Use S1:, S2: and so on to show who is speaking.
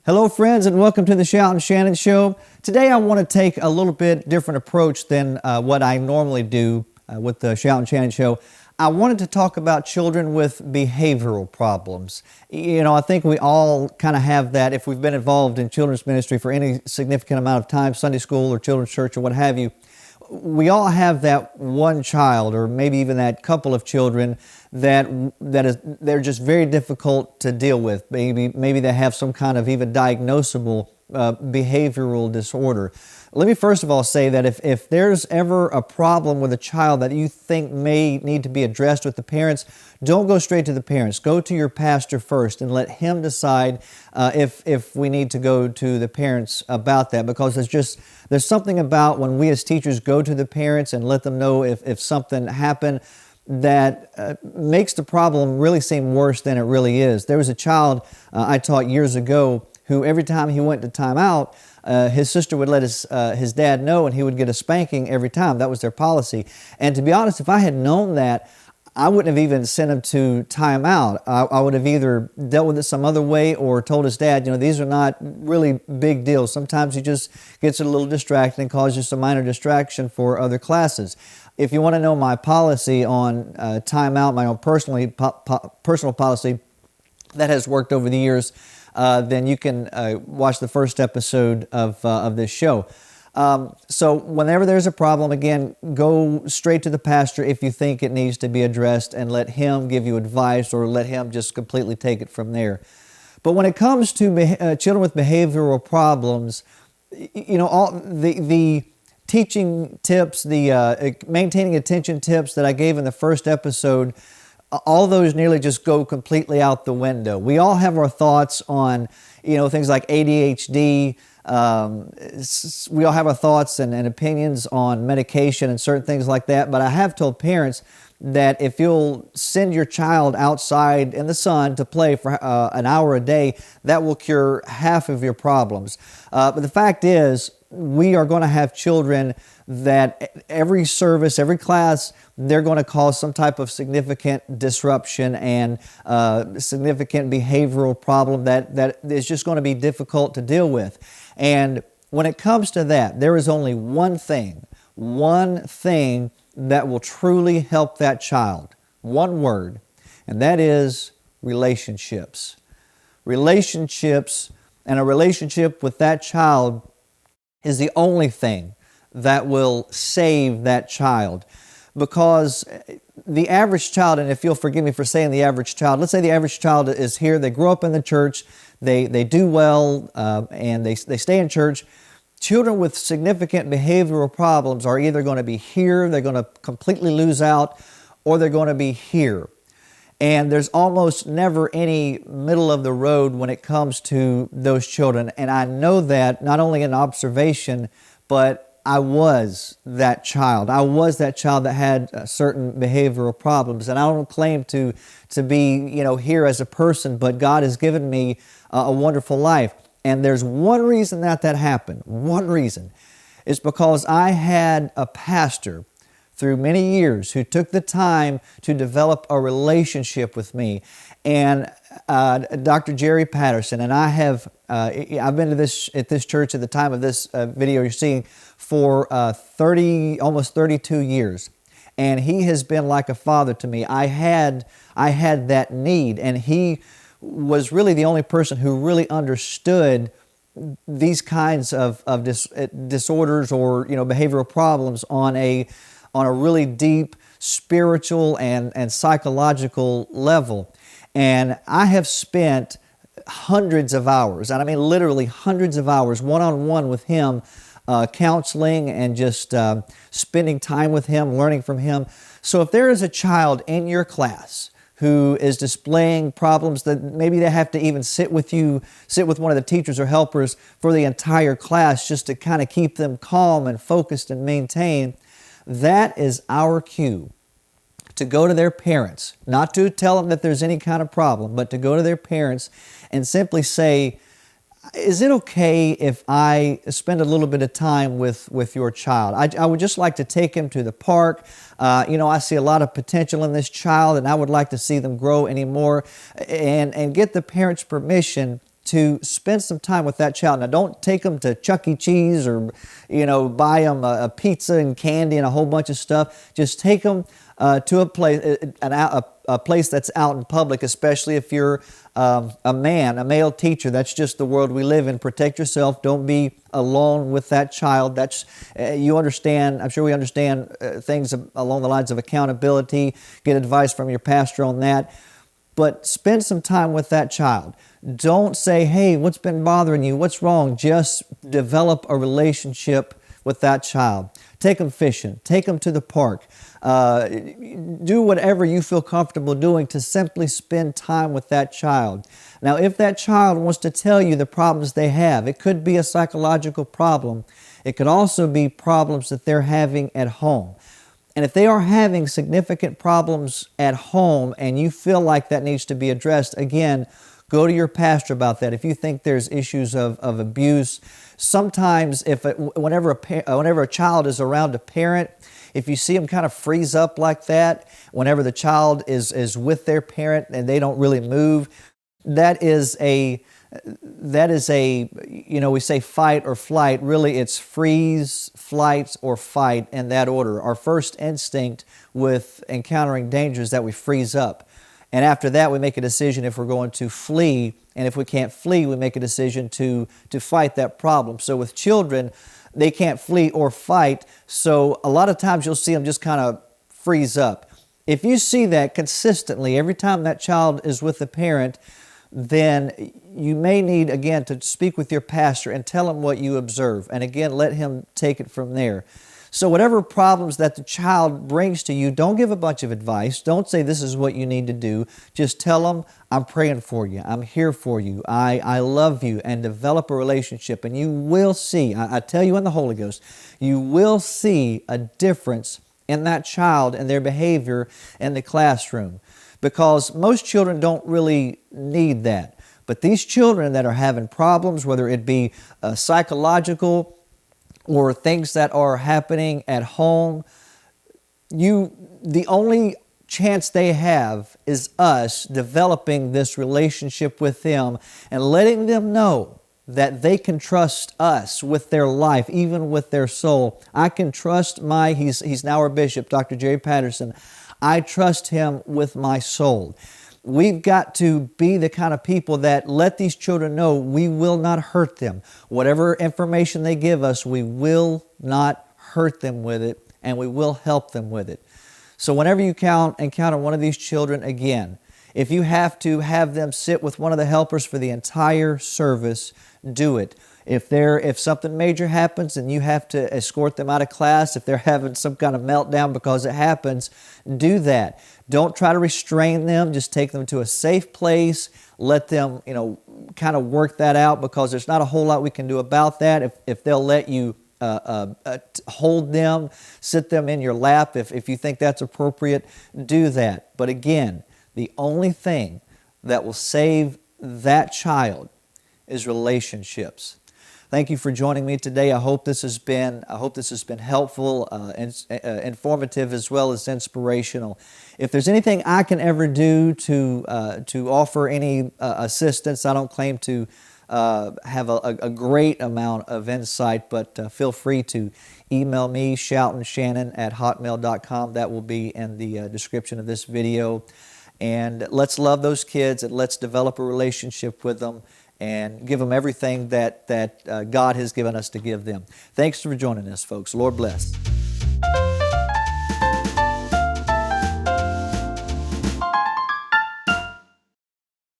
S1: Hello friends, and welcome to the Shoutin Shannon Show. Today I want to take a little bit different approach than what I normally do with the Shoutin Shannon Show. I wanted to talk about children with behavioral problems. You know, I think we all kind of have that if we've been involved in children's ministry for any significant amount of time, Sunday school or children's church or what have you. We all have that one child, or maybe even that couple of children they're just very difficult to deal with. Maybe they have some kind of even diagnosable behavioral disorder. Let me first of all say that if there's ever a problem with a child that you think may need to be addressed with the parents, don't go straight to the parents. Go to your pastor first and let him decide if we need to go to the parents about that, because there's something about when we as teachers go to the parents and let them know if something happened that makes the problem really seem worse than it really is. There was a child I taught years ago who every time he went to timeout, his sister would let his dad know, and he would get a spanking every time. That was their policy. And to be honest, if I had known that, I wouldn't have even sent him to timeout. I would have either dealt with it some other way or told his dad, you know, these are not really big deals. Sometimes he just gets a little distracted and causes just a minor distraction for other classes. If you want to know my policy on timeout, my own personal policy that has worked over the years, then you can watch the first episode of this show. So whenever there's a problem, again, go straight to the pastor if you think it needs to be addressed, and let him give you advice, or let him just completely take it from there. But when it comes to children with behavioral problems, you know, all the teaching tips, the maintaining attention tips that I gave in the first episode, all those nearly just go completely out the window. We all have our thoughts on, you know, things like ADHD. We all have our thoughts and opinions on medication and certain things like that. But I have told parents that if you'll send your child outside in the sun to play for an hour a day, that will cure half of your problems. But the fact is, we are going to have children that every service, every class, they're going to cause some type of significant disruption and significant behavioral problem that is just going to be difficult to deal with. And when it comes to that, there is only one thing that will truly help that child. One word, and that is relationships. Relationships, and a relationship with that child is the only thing that will save that child. Because the average child, and if you'll forgive me for saying the average child, let's say the average child is here, they grew up in the church, they do well, and they stay in church. Children with significant behavioral problems are either going to be here, they're going to completely lose out, or they're going to be here. And there's almost never any middle of the road when it comes to those children. And I know that not only in observation, but I was that child. I was that child that had certain behavioral problems. And I don't claim to be, you know, here as a person, but God has given me a wonderful life. And there's one reason that happened. One reason is because I had a pastor through many years who took the time to develop a relationship with me. And Dr. Jerry Patterson, and I've been to at this church at the time of this video you're seeing for almost 32 years. And he has been like a father to me. I had that need, and he was really the only person who really understood these kinds of disorders or, you know, behavioral problems on a really deep spiritual and psychological level. And I have spent hundreds of hours, and I mean literally hundreds of hours, one-on-one with him, counseling and just spending time with him, learning from him. So if there is a child in your class who is displaying problems that maybe they have to even sit with one of the teachers or helpers for the entire class just to kind of keep them calm and focused and maintained, that is our cue to go to their parents, not to tell them that there's any kind of problem, but to go to their parents and simply say, is it okay if I spend a little bit of time with your child? I would just like to take him to the park. I see a lot of potential in this child, and I would like to see them grow anymore, and get the parents' permission to spend some time with that child. Now, don't take them to Chuck E. Cheese or, buy them a pizza and candy and a whole bunch of stuff. Just take them to a place that's out in public, especially if you're a male teacher. That's just the world we live in. Protect yourself. Don't be alone with that child. That's you understand. I'm sure we understand things along the lines of accountability. Get advice from your pastor on that. But spend some time with that child. Don't say, hey, what's been bothering you? What's wrong? Just develop a relationship with that child. Take them fishing. Take them to the park. Do whatever you feel comfortable doing to simply spend time with that child. Now, if that child wants to tell you the problems they have, it could be a psychological problem. It could also be problems that they're having at home. And if they are having significant problems at home and you feel like that needs to be addressed, again, go to your pastor about that. If you think there's issues of abuse, sometimes whenever a child is around a parent, if you see them kind of freeze up like that, whenever the child is with their parent and they don't really move, that is a, we say fight or flight. Really, it's freeze, flight, or fight in that order. Our first instinct with encountering danger is that we freeze up. And after that, we make a decision if we're going to flee. And if we can't flee, we make a decision to fight that problem. So with children, they can't flee or fight. So a lot of times you'll see them just kind of freeze up. If you see that consistently, every time that child is with the parent, then you may need, again, to speak with your pastor and tell him what you observe. And again, let him take it from there. So whatever problems that the child brings to you, don't give a bunch of advice. Don't say this is what you need to do. Just tell them, I'm praying for you. I'm here for you. I love you, and develop a relationship. And you will see, I tell you in the Holy Ghost, you will see a difference in that child and their behavior in the classroom. Because most children don't really need that. But these children that are having problems, whether it be psychological or things that are happening at home, the only chance they have is us developing this relationship with them and letting them know that they can trust us with their life, even with their soul. I can trust he's now our bishop, Dr. Jerry Patterson. I trust him with my soul. We've got to be the kind of people that let these children know we will not hurt them. Whatever information they give us, we will not hurt them with it, and we will help them with it. So whenever you encounter one of these children, again, if you have to have them sit with one of the helpers for the entire service, do it. If something major happens and you have to escort them out of class, if they're having some kind of meltdown because it happens, do that. Don't try to restrain them. Just take them to a safe place. Let them, kind of work that out, because there's not a whole lot we can do about that. If they'll let you hold them, sit them in your lap, if you think that's appropriate, do that. But again, the only thing that will save that child is relationships. Thank you for joining me today. I hope this has been helpful, informative, as well as inspirational. If there's anything I can ever do to offer any assistance, I don't claim to have a great amount of insight, but feel free to email me, shoutinshannon@hotmail.com. That will be in the description of this video. And let's love those kids, and let's develop a relationship with them, and give them everything that God has given us to give them. Thanks for joining us, folks. Lord bless.